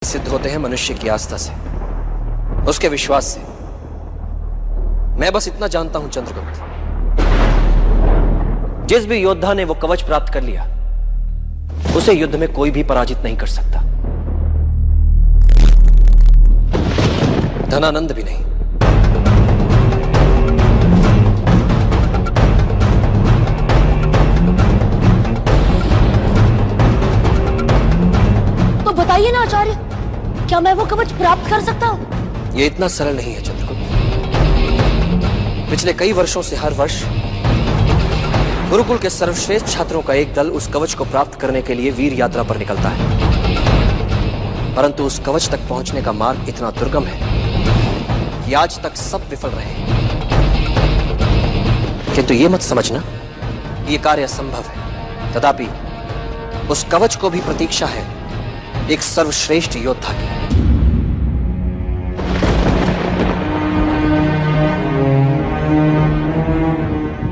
सिद्ध होते हैं मनुष्य की आस्था से, उसके विश्वास से। मैं बस इतना जानता हूं चंद्रगुप्त, जिस भी योद्धा ने वो कवच प्राप्त कर लिया, उसे युद्ध में कोई भी पराजित नहीं कर सकता, धनानंद भी नहीं। तो बताइए ना आचार्य, क्या मैं वो कवच प्राप्त कर सकता हूं? यह इतना सरल नहीं है चंद्रगुप्त। पिछले कई वर्षों से हर वर्ष गुरुकुल के सर्वश्रेष्ठ छात्रों का एक दल उस कवच को प्राप्त करने के लिए वीर यात्रा पर निकलता है, परंतु उस कवच तक पहुंचने का मार्ग इतना दुर्गम है कि आज तक सब विफल रहे। किंतु यह मत समझना ये कार्य असंभव है, तथापि उस कवच को भी प्रतीक्षा है एक सर्वश्रेष्ठ योद्धा की।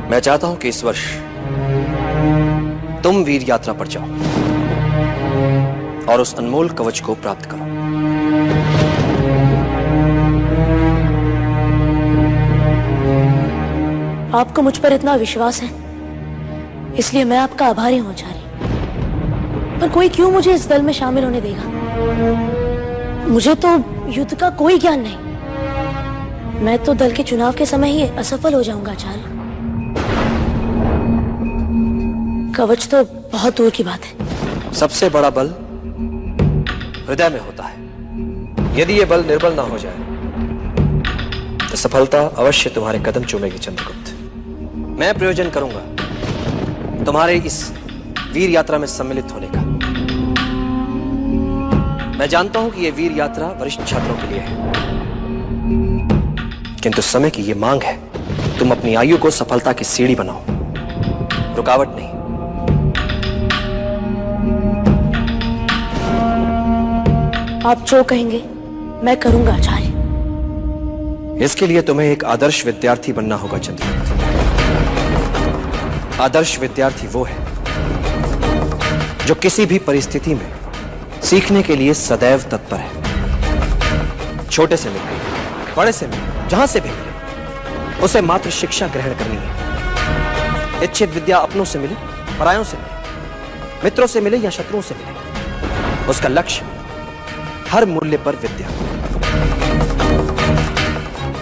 मैं चाहता हूं कि इस वर्ष तुम वीर यात्रा पर जाओ और उस अनमोल कवच को प्राप्त करो। आपको मुझ पर इतना विश्वास है, इसलिए मैं आपका आभारी हूं आचार्य। पर कोई क्यों मुझे इस दल में शामिल होने देगा? मुझे तो युद्ध का कोई ज्ञान नहीं। मैं तो दल के चुनाव के समय ही असफल हो जाऊंगा आचार्य। कवच तो बहुत दूर की बात है। सबसे बड़ा बल हृदय में होता है। यदि यह बल निर्बल ना हो जाए तो सफलता अवश्य तुम्हारे कदम चूमेगी चंद्रगुप्त। मैं प्रयोजन करूंगा तुम्हारे इस वीर यात्रा में सम्मिलित होने का। मैं जानता हूं कि यह वीर यात्रा वरिष्ठ छात्रों के लिए है, किंतु समय की यह मांग है तुम अपनी आयु को सफलता की सीढ़ी बनाओ, रुकावट नहीं। आप जो कहेंगे मैं करूंगा आचार्य। इसके लिए तुम्हें एक आदर्श विद्यार्थी बनना होगा चंद्रगुप्त। आदर्श विद्यार्थी वो है जो किसी भी परिस्थिति में सीखने के लिए सदैव तत्पर है। छोटे से मिले, बड़े से मिले, जहां से भी मिले, उसे मात्र शिक्षा ग्रहण करनी है। इच्छित विद्या अपनों से मिले, परायों से मिले, मित्रों से मिले या शत्रुओं से मिले, उसका लक्ष्य हर मूल्य पर विद्या,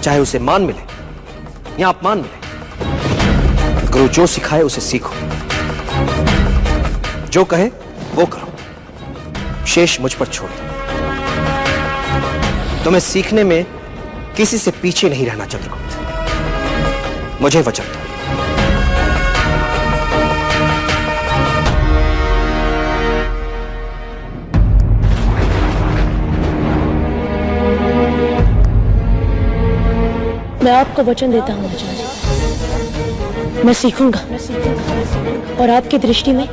चाहे उसे मान मिले या अपमान मिले। गुरु जो सिखाए उसे सीखो, जो कहे वो करो, शेष मुझ पर छोड़ दो। तुम्हें सीखने में किसी से पीछे नहीं रहना चंद्रगुप्त, मुझे वचन दो। मैं आपको वचन देता हूं आचार्य, मैं सीखूंगा और आपकी दृष्टि में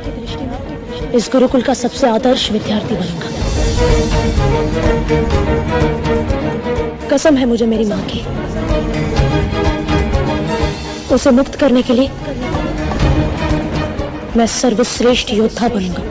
इस गुरुकुल का सबसे आदर्श विद्यार्थी बनूंगा। कसम है मुझे मेरी मां की। उसे मुक्त करने के लिए मैं सर्वश्रेष्ठ योद्धा बनूंगा।